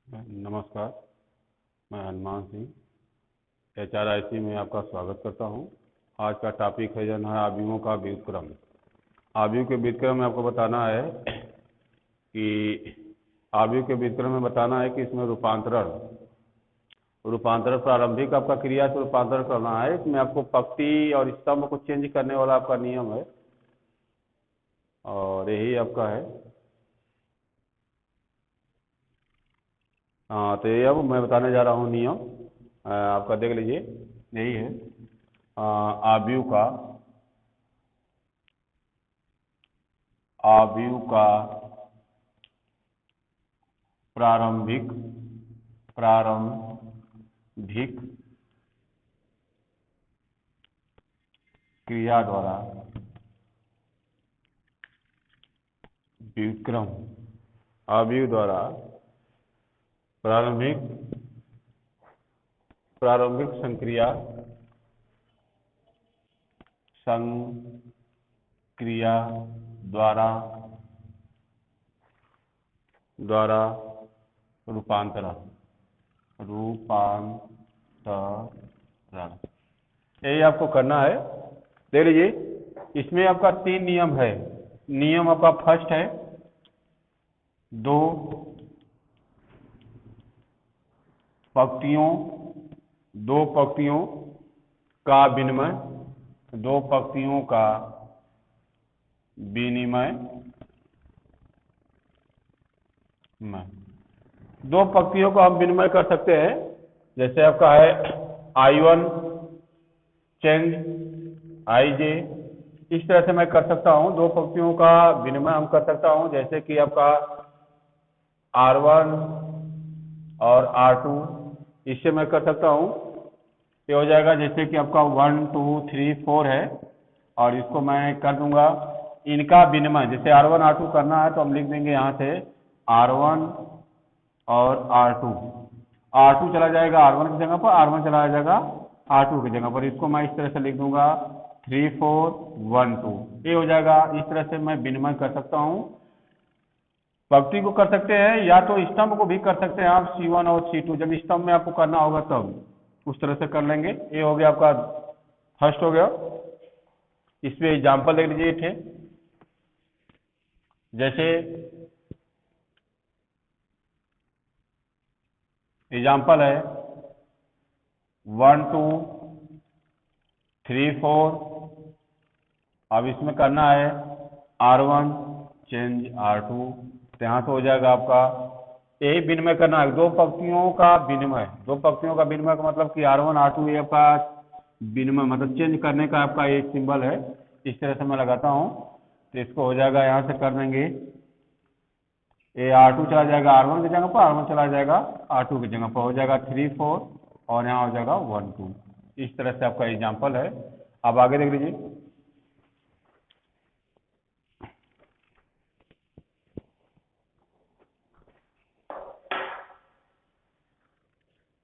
नमस्कार, मैं हनुमान सिंह HRIC में आपका स्वागत करता हूं। आज का टॉपिक है जो है आव्यूहों का व्युत्क्रम। आव्यूह के व्युत्क्रम में आपको बताना है कि आव्यूह के व्युत्क्रम में बताना है कि इसमें रूपांतरण प्रारंभिक आपका क्रिया से रूपांतरण करना है। इसमें आपको पंक्ति और स्तंभ को चेंज करने वाला आपका नियम है और यही आपका है। हाँ, तो ये अब मैं बताने जा रहा हूँ नियम, आपका देख लीजिए। यही है आव्यूह का प्रारंभिक क्रिया द्वारा व्युत्क्रम। आव्यूह द्वारा प्रारंभिक संक्रिया द्वारा रूपांतरण। यही आपको करना है। देख लीजिए, इसमें आपका 3 नियम है। नियम आपका फर्स्ट है दो पंक्तियों का विनिमय। दो पंक्तियों का विनिमय दो पंक्तियों को हम विनिमय कर सकते हैं। जैसे आपका है I1 चेंज IJ। इस तरह से मैं कर सकता हूं। दो पंक्तियों का विनिमय हम कर सकता हूं, जैसे कि आपका R1 और R2। इससे मैं कर सकता हूं। ये हो जाएगा जैसे कि आपका 1 2 3 4 है और इसको मैं कर दूंगा इनका विनिमय। जैसे R1 R2 करना है तो हम लिख देंगे यहां से R1 और R2 चला जाएगा R1 की जगह पर, R1 चला जाएगा R2 की जगह पर। इसको मैं इस तरह से लिख दूंगा 3 4 1 2। ये हो जाएगा। इस तरह से मैं विनिमय कर सकता हूं। पंक्ति को कर सकते हैं या तो स्तंभ को भी कर सकते हैं आप, C1 और C2। जब स्तंभ में आपको करना होगा तब उस तरह से कर लेंगे। ये हो गया आपका फर्स्ट हो गया। इसमें एग्जाम्पल देख लीजिए थे। जैसे एग्जाम्पल है 1 2 3 4। अब इसमें करना है R1 चेंज R2। तो यहाँ से हो जाएगा आपका यही विनिमय करना है। दो पंक्तियों का विनिमय का मतलब कि R1 R2 ये आपका विनिमय मतलब चेंज करने का आपका एक सिंबल है। इस तरह से मैं लगाता हूँ तो इसको हो जाएगा। यहाँ से कर देंगे ये R2 चला जाएगा R1 की जगह पर, R1 चला जाएगा R2 की जगह पर। हो जाएगा 3 4 और यहाँ हो जाएगा 1 2। इस तरह से आपका एग्जाम्पल है। अब आगे देख लीजिए।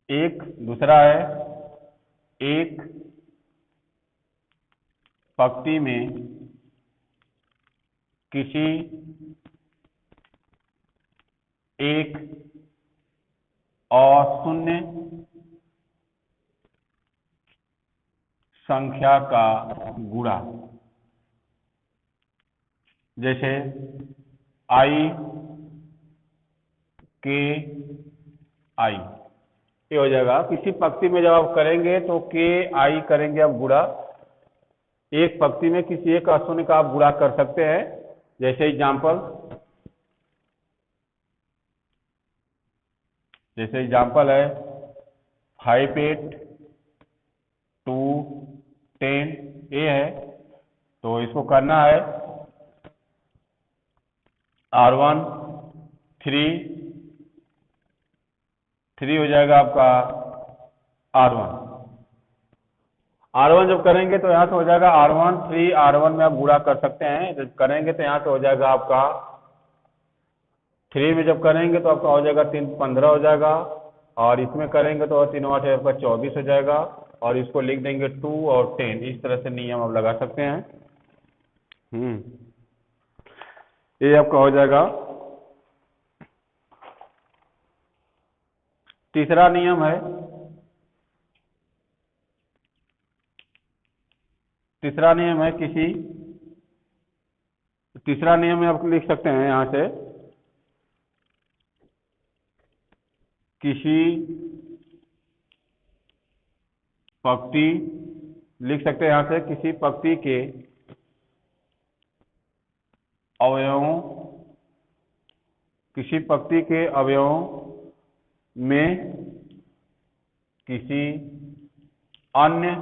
एक दूसरा है एक पंक्ति में किसी एक अशून्य संख्या का गुणा। जैसे I K I। ये हो जाएगा किसी पंक्ति में जब आप करेंगे तो K I करेंगे आप गुणा। एक पंक्ति में किसी एक अशून्य का आप गुणा कर सकते हैं। जैसे एग्जाम्पल है 5 8 2 10। ये है तो इसको करना है R1 3 हो जाएगा आपका R1 जब करेंगे तो यहाँ से हो जाएगा R1 3 R1 में आप गुणा कर सकते हैं। जब करेंगे तो यहाँ से हो जाएगा आपका 3 में जब करेंगे तो आपका हो जाएगा 3 15 हो जाएगा और इसमें करेंगे तो 3 8 आपका 24 हो जाएगा और इसको लिख देंगे 2 और 10। इस तरह से नियम आप लगा सकते हैं। ये आपका हो जाएगा तीसरा नियम है, तीसरा नियम में आप लिख सकते हैं यहां से, किसी पंक्ति, लिख सकते हैं यहां से, किसी पंक्ति के अवयवों, किसी पंक्ति के अवयवों में किसी अन्य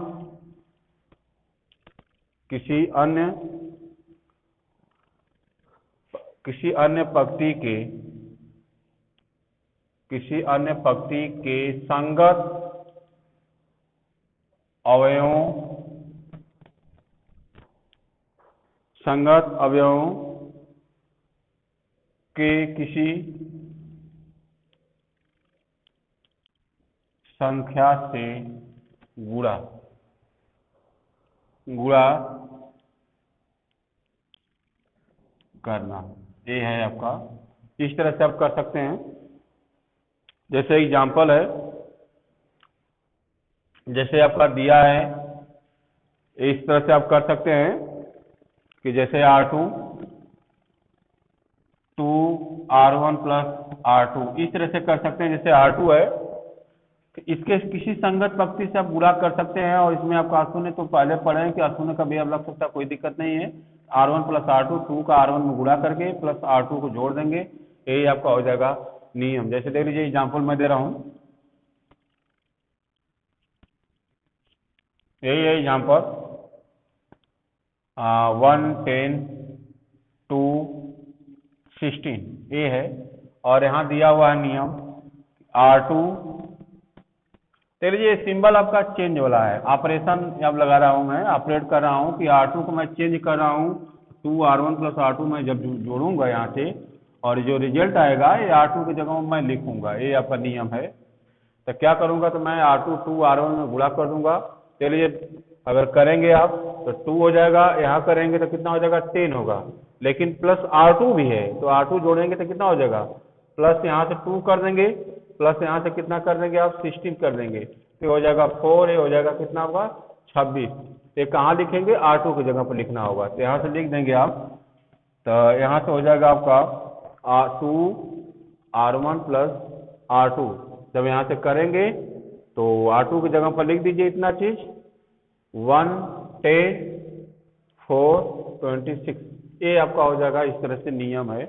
पंक्ति के संगत अवयवों के किसी संख्या से गुणा करना, ये है आपका। इस तरह से आप कर सकते हैं। जैसे एग्जाम्पल है, जैसे आपका दिया है, इस तरह से आप कर सकते हैं कि जैसे R2 2R1 प्लस R2, इस तरह से कर सकते हैं। जैसे R2 है, इसके किसी संगत पंक्ति से आप गुणा कर सकते हैं, और इसमें आपका अशून्य तो पहले पढ़े हैं कि अशून्य का भी आप लग सकता है, कोई दिक्कत नहीं है। R1 प्लस R2, 2 का R1 में गुणा करके प्लस R2 को जोड़ देंगे, यही आपका हो जाएगा नियम। जैसे देख लीजिए एग्जाम्पल मैं दे रहा हूं, यही है एग्जाम्पल 1 10 2 16, ये है। और यहाँ दिया हुआ है नियम R2, देख लीजिए सिंबल आपका चेंज वाला है, ऑपरेशन अब लगा रहा हूं मैं, ऑपरेट कर रहा हूं कि R2 को मैं चेंज कर रहा हूं, 2R1 प्लस R2 मैं जब जोड़ूंगा यहाँ से, और जो रिजल्ट आएगा ये R2 की जगह मैं लिखूंगा, ये आपका नियम है। तो क्या करूंगा, तो मैं R2 2R1 में गुणा कर दूंगा। चलिए अगर करेंगे आप तो 2 हो जाएगा, यहाँ करेंगे तो कितना हो जाएगा 10 होगा, लेकिन प्लस R2 भी है, तो R2 जोड़ेंगे तो कितना हो जाएगा, प्लस यहाँ से 2 कर देंगे, प्लस यहाँ से कितना कर देंगे आप 16 कर देंगे, तो हो जाएगा 4, ये हो जाएगा कितना होगा 26। ये कहाँ लिखेंगे, R2 की जगह पर लिखना होगा, तो यहाँ से लिख देंगे आप। तो यहाँ से हो जाएगा आपका 2R1 प्लस R2, जब यहाँ से करेंगे तो R2 की जगह पर लिख दीजिए इतना चीज 1 10 4 26, ये आपका हो जाएगा। इस तरह से नियम है,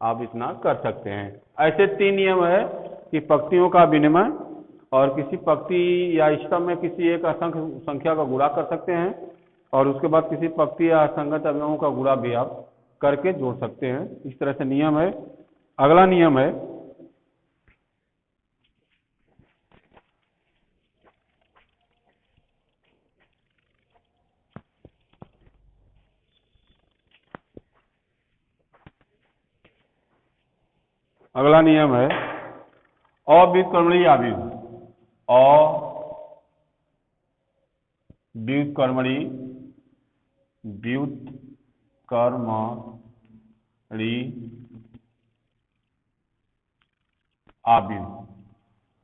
आप इतना कर सकते हैं। ऐसे 3 नियम है कि पंक्तियों का विनिमय, और किसी पंक्ति या स्तंभ में किसी एक असंख्य संख्या का गुणा कर सकते हैं, और उसके बाद किसी पंक्ति या असंगत अवयवों का गुणा भी आप करके जोड़ सकते हैं। इस तरह से नियम है। अगला नियम है अव्युत्क्रमणीय आव्यूह।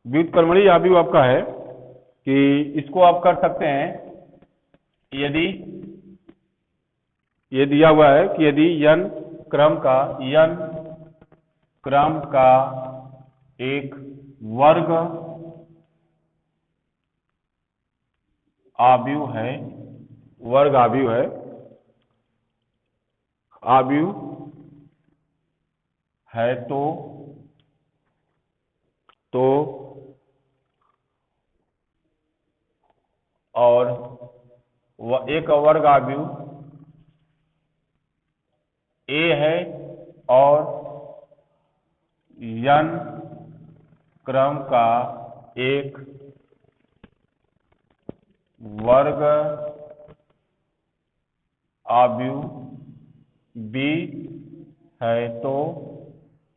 व्युत्क्रमणीय आव्यूह आपका है कि इसको आप कर सकते हैं, यदि ये दिया हुआ है कि यदि n क्रम का एक वर्ग आव्यूह है तो और एक वर्ग आव्यूह A है, और n क्रम का एक वर्ग आव्यूह B है, तो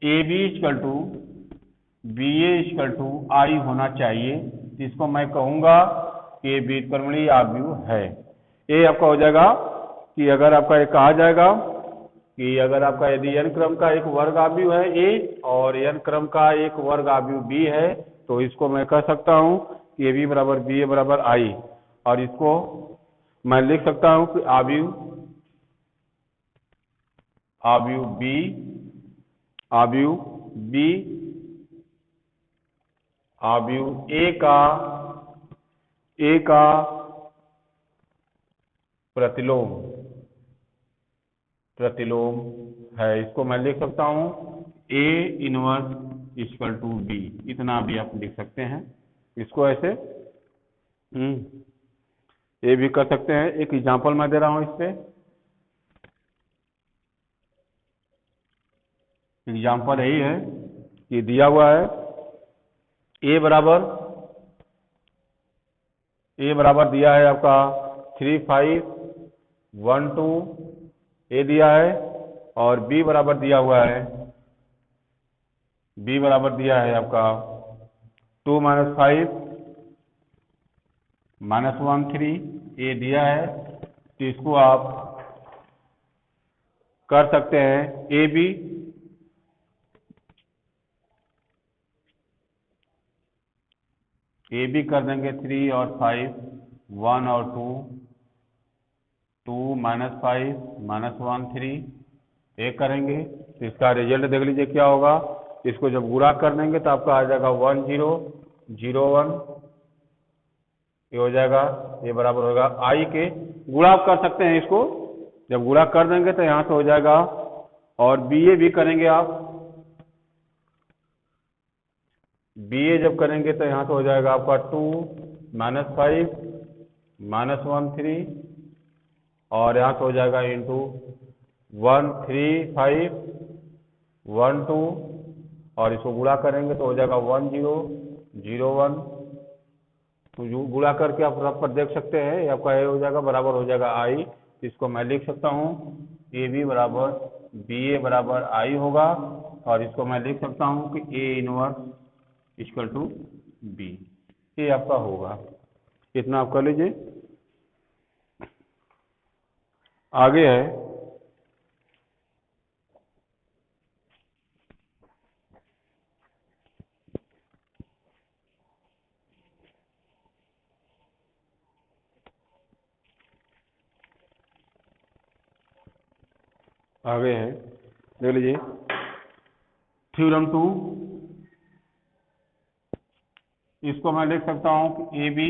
AB = BA = I होना चाहिए। इसको मैं कहूंगा कि ये व्युत्क्रमणीय आव्यूह है। ये आपका हो जाएगा कि अगर आपका ये कहा जाएगा कि अगर आपका यदि n क्रम का एक वर्ग आव्यूह है A और n क्रम का एक वर्ग आव्यूह B है, तो इसको मैं कह सकता हूँ कि ए बी बराबर बी ए बराबर आई, और इसको मैं लिख सकता हूँ कि आव्यूह बी आव्यूह ए का प्रतिलोम है। इसको मैं लिख सकता हूँ A inverse equal to B, इतना भी आप लिख सकते हैं इसको ऐसे। ये भी कर सकते हैं। एक एग्जांपल मैं दे रहा हूँ इस पे। एग्जांपल यही है कि दिया हुआ है ए बराबर दिया है आपका 3 5 1 2 ए दिया है, और बी बराबर दिया हुआ है आपका 2 - 5 -1 3 ए दिया है। तो इसको आप कर सकते हैं ए बी कर देंगे 3 और 5 1 और 2 2 -5 -1 3 ए करेंगे। तो इसका रिजल्ट देख लीजिए क्या होगा। इसको जब गुणा कर देंगे तो आपका आ जाएगा 1 0 0 1, ये हो जाएगा। ये बराबर होगा आई के, गुणा आप कर सकते हैं इसको। जब गुणा कर देंगे तो यहाँ से हो जाएगा, और बी ए भी करेंगे आप। बी ए जब करेंगे तो यहाँ से हो जाएगा आपका 2 -5 -1 3, और यहाँ से हो जाएगा इंटू 1 3 5 1 2, और इसको गुणा करेंगे तो हो जाएगा 1 0 0 1। तो गुणा करके आप रफ पर देख सकते हैं, ये आपका ए हो जाएगा बराबर हो जाएगा आई। इसको मैं लिख सकता हूँ ए बी बराबर बी ए बराबर आई होगा, और इसको मैं लिख सकता हूँ कि A inverse equal to B, ये आपका होगा। इतना आप कर लीजिए। आगे है देख लीजिए थ्योरम 2। इसको मैं लिख सकता हूँ कि ए बी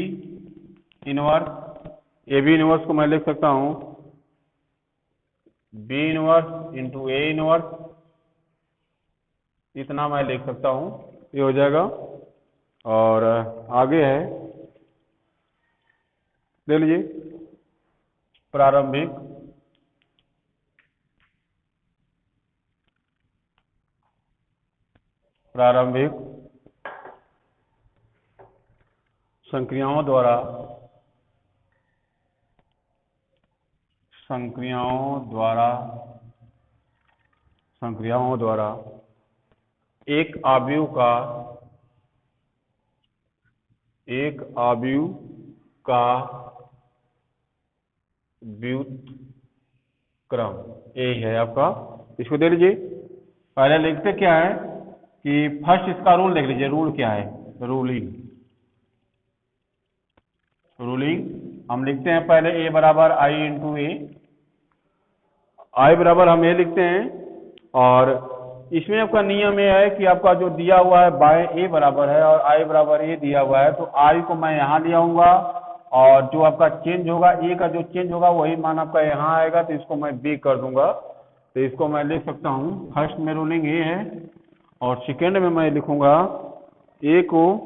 इनवर्स को मैं लिख सकता हूँ B inverse into A inverse, इतना मैं लिख सकता हूँ, ये हो जाएगा। और आगे है ले लीजिए प्रारंभिक संक्रियाओं द्वारा एक आव्यूह का व्युत्क्रम, यही है आपका। इसको दे लीजिए। पहले लिखते क्या है कि फर्स्ट इसका रूल लिख लीजिए। रूल क्या है? रूलिंग हम लिखते हैं पहले ए बराबर आई इंटू ए। आई बराबर हम ए लिखते हैं, और इसमें आपका नियम ये है कि आपका जो दिया हुआ है बाय ए बराबर है और आई बराबर ए दिया हुआ है, तो आई को मैं यहाँ ले आऊंगा, और जो आपका चेंज होगा ए का जो चेंज होगा वही मान आपका यहाँ आएगा, तो इसको मैं बी कर दूंगा। तो इसको मैं लिख सकता हूँ फर्स्ट में रूलिंग ए है, और सेकेंड में मैं लिखूंगा ए को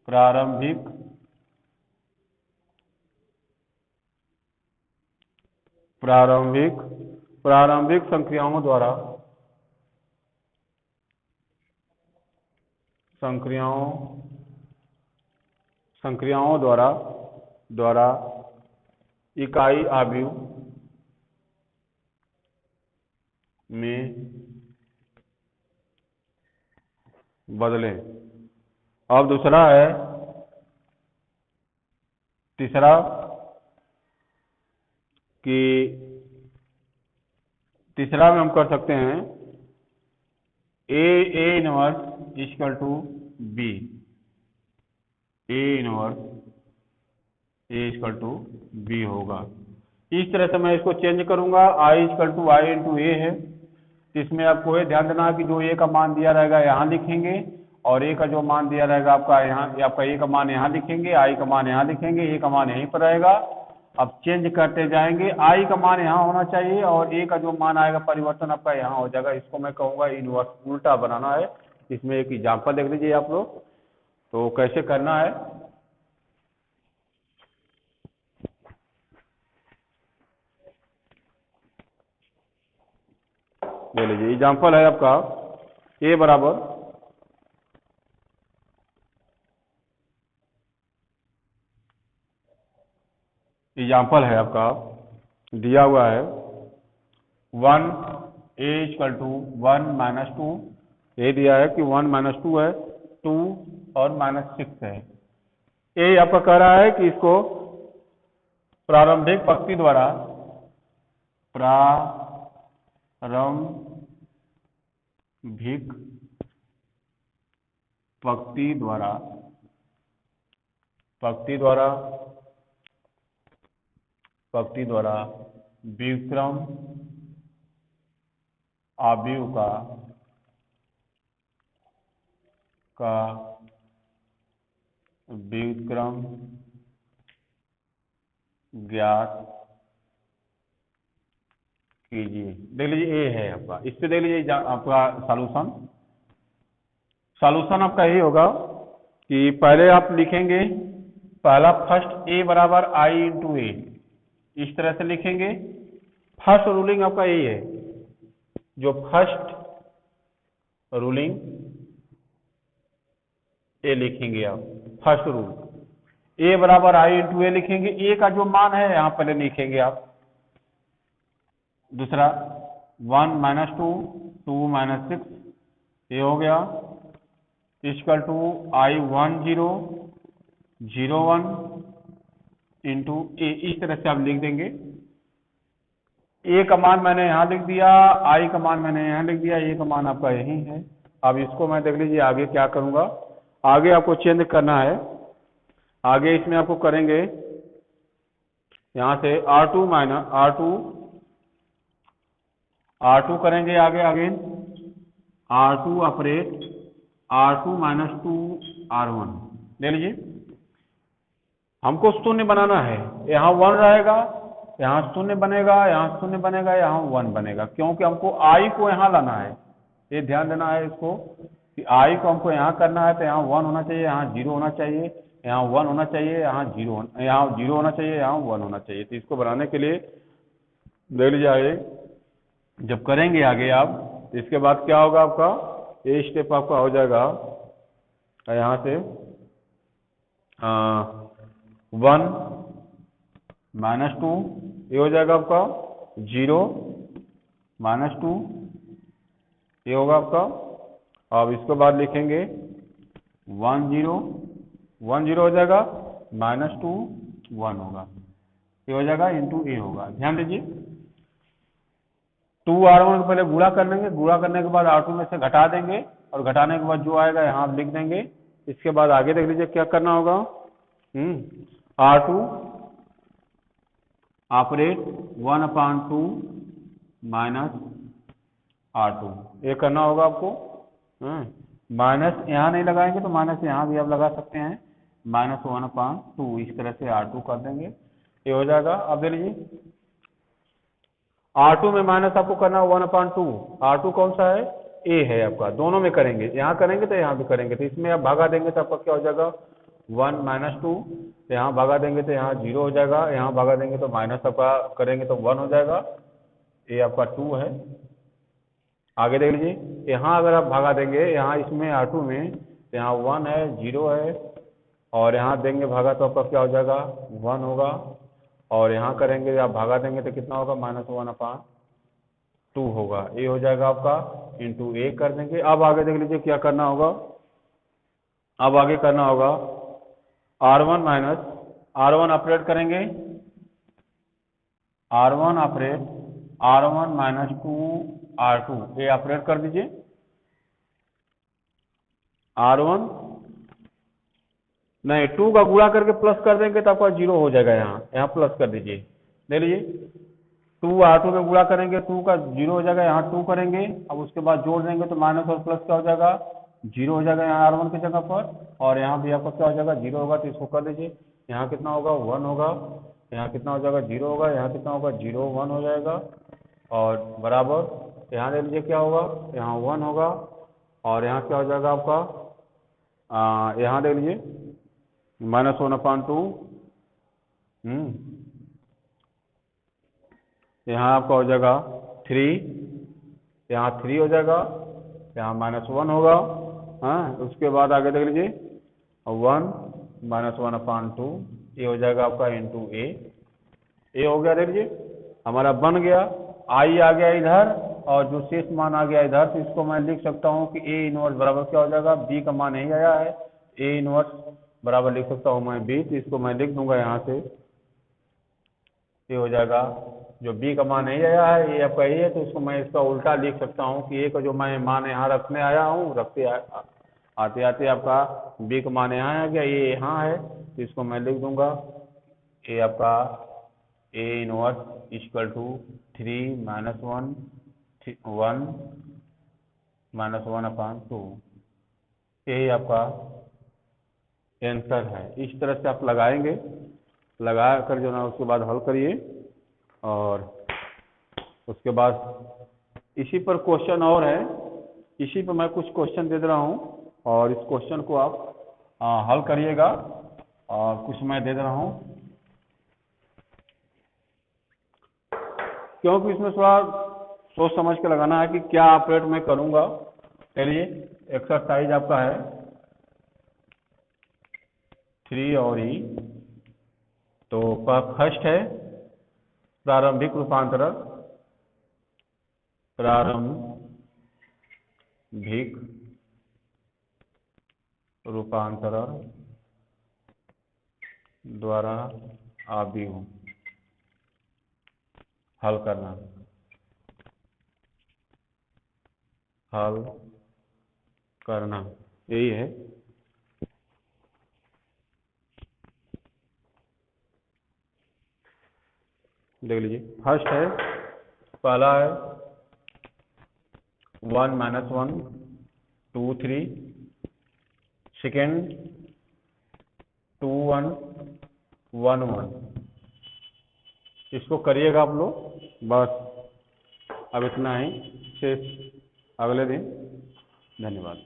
प्रारंभिक संक्रियाओं द्वारा इकाई आव्यूह में बदले। अब तीसरा में हम कर सकते हैं A inverse equal to B, A inverse A equal to B होगा। इस तरह से मैं इसको चेंज करूंगा। I equal to I into A है, तो इसमें आपको ये ध्यान देना कि जो ए का मान दिया रहेगा यहाँ लिखेंगे, और ए का जो मान दिया रहेगा आपका यहाँ, आपका ए का मान यहाँ लिखेंगे, आई का मान यहाँ लिखेंगे, ए का मान यहीं पर रहेगा। अब चेंज करते जाएंगे, आई का मान यहाँ होना चाहिए और ए का जो मान आएगा परिवर्तन आपका यहाँ हो जाएगा। इसको मैं कहूँगा इनवर्स, उल्टा बनाना है। इसमें एक एग्जाम्पल देख लीजिए आप लोग, तो कैसे करना है। ले लीजिए, एग्जाम्पल है आपका ए बराबर एग्जाम्पल है आपका दिया हुआ है 1 ए इक्वल टू 1 माइनस 2, ये दिया है कि 1 माइनस 2 है, 2 और माइनस 6 है। ये आपका कह रहा है कि इसको प्रारंभिक पंक्ति द्वारा प्रारंभिक पंक्ति द्वारा व्युत्क्रम अवयव का व्युत्क्रम ज्ञात कीजिए। देख लीजिए ए है आपका, इस पे देख लीजिए आपका सॉल्यूशन आपका यही होगा कि पहले आप लिखेंगे, पहला फर्स्ट ए बराबर आई इंटू ए, इस तरह से लिखेंगे। फर्स्ट रूलिंग आपका यही है, जो फर्स्ट रूलिंग ए लिखेंगे आप, फर्स्ट रूल ए बराबर आई इंटू ए लिखेंगे। ए का जो मान है यहाँ पहले लिखेंगे आप। दूसरा 1 माइनस 2, 2 माइनस 6, ये हो गया इक्वल टू आई 1 0 0 1 इंटू ए, इस तरह से आप लिख देंगे। ए का मान मैंने यहाँ लिख दिया, आई का मान मैंने यहाँ लिख दिया, ए का मान आपका यही है। अब इसको मैं देख लीजिए आगे क्या करूँगा, आगे आपको चेंज करना है। आगे इसमें आपको करेंगे यहाँ से R2 माइनस R2 करेंगे आगे R2 operate R2 minus 2 R1 ले लीजिए। हमको शून्य बनाना है, यहाँ 1 रहेगा, यहाँ शून्य बनेगा, यहाँ शून्य बनेगा, यहाँ 1 बनेगा, क्योंकि हमको आई को यहाँ लाना है। ये ध्यान देना है इसको कि आई को हमको यहाँ करना है, तो यहाँ 1 होना चाहिए, यहाँ 0 होना चाहिए, यहाँ 1 होना चाहिए, यहाँ 0 होना चाहिए, यहाँ 1 होना चाहिए। तो इसको बनाने के लिए देख लीजिए आगे जब करेंगे आगे आप, तो इसके बाद क्या होगा आपका, ये स्टेप आपका हो जाएगा यहाँ से 1 माइनस 2, ये हो जाएगा आपका 0 माइनस 2, ये होगा आपका। अब इसके बाद लिखेंगे 1 0 हो जाएगा, माइनस 2 1 होगा, ये हो जाएगा इंटू ए होगा। ध्यान दीजिए 2 R1 को पहले गुणा कर लेंगे, गुणा करने के बाद R2 में से घटा देंगे, और घटाने के बाद जो आएगा यहाँ लिख देंगे। इसके बाद आगे देख लीजिए क्या करना होगा। R2 ऑपरेट 1/2 माइनस R2, ये करना होगा आपको। माइनस यहाँ नहीं लगाएंगे तो माइनस यहाँ भी आप लगा सकते हैं, -1/2, इस तरह से R2 कर देंगे, ये हो जाएगा। अब दे लीजिए R2 में माइनस आपको करना है 1/2, R2 कौन सा है, ए है आपका, दोनों में करेंगे, यहाँ करेंगे तो यहाँ भी करेंगे, तो इसमें आप भागा देंगे तो आपका क्या हो जाएगा 1 माइनस 2, यहाँ भागा देंगे तो यहाँ 0 हो जाएगा, यहाँ भागा देंगे तो माइनस आपका करेंगे तो 1 हो जाएगा, ये आपका 2 है। आगे देख लीजिए यहाँ अगर आप भागा देंगे, यहाँ इसमें R2 में यहाँ 1 है, 0 है, और यहाँ देंगे भागा तो आपका क्या हो जाएगा 1 होगा, और यहाँ करेंगे आप भागा देंगे तो कितना होगा -1/2 होगा, ये हो जाएगा आपका इंटू ए कर देंगे। अब आगे देख लीजिए क्या करना होगा, अब आगे करना होगा R1 ऑपरेट करेंगे, R1 माइनस 2 R2, ये ऑपरेट कर दीजिए। R1 नहीं, 2 का गुणा करके प्लस कर देंगे तो आपका 0 हो जाएगा। यहाँ प्लस कर दीजिए, ले लीजिए। 2 R2 में गुणा करेंगे, 2 का 0 हो जाएगा, यहाँ 2 करेंगे, अब उसके बाद जोड़ देंगे तो माइनस और प्लस क्या हो जाएगा, 0 हो जाएगा यहाँ R1 की जगह पर, और यहाँ भी आपका क्या हो जाएगा, 0 होगा, तो इसको कर दीजिए। यहाँ कितना होगा, 1 होगा, यहाँ कितना हो जाएगा, 0 होगा, यहाँ कितना होगा, 0 1 हो जाएगा, और बराबर यहाँ ले लीजिए क्या होगा, यहाँ 1 होगा, और यहाँ क्या हो जाएगा आपका, यहाँ ले लीजिए -1/2, यहाँ आपका हो जाएगा 3, यहाँ 3 हो जाएगा, यहाँ -1 होगा। हाँ, उसके बाद आगे देख लीजिए 1 -1/2, ये हो जाएगा आपका इंटू ए हो गया। देख लीजिए हमारा बन गया, आई आ गया इधर और जो शेष मान आ गया इधर, तो इसको मैं लिख सकता हूँ कि ए इनवर्स बराबर क्या हो जाएगा, बी का मान यही आया है, ए इनवर्स बराबर लिख सकता हूँ मैं बी, तो इसको मैं लिख दूंगा यहाँ से, ये हो जाएगा जो बी का मान नहीं आया है, ये आपका ए है, तो इसको मैं इसका उल्टा लिख सकता हूँ कि ए का जो मैं मान यहाँ रखने आया हूँ, आते आते आपका बी का मान यहाँ आ गया, ये यहाँ है, तो इसको मैं लिख दूंगा ए आपका ए इनवर्स इक्वल टू 3 -1 -1/2, यही आपका आंसर है। इस तरह से आप लगाएंगे, लगा कर जो ना उसके बाद हल करिए, और उसके बाद इसी पर क्वेश्चन और है, इसी पर मैं कुछ क्वेश्चन दे रहा हूँ, और इस क्वेश्चन को आप हल करिएगा, और कुछ मैं दे रहा हूँ, क्योंकि इसमें थोड़ा सोच समझ के लगाना है कि क्या ऑपरेट मैं करूँगा। चलिए एक्सरसाइज आपका है 3 और ई, तो फर्स्ट है प्रारंभिक रूपांतरण, प्रारंभिक रूपांतरण द्वारा आव्यूह हल करना, यही है। देख लीजिए, फर्स्ट है, पहला है 1 -1 2 3, सेकेंड 2 1 1 1, इसको करिएगा आप लोग, बस अब इतना ही, शेष अगले दिन। धन्यवाद।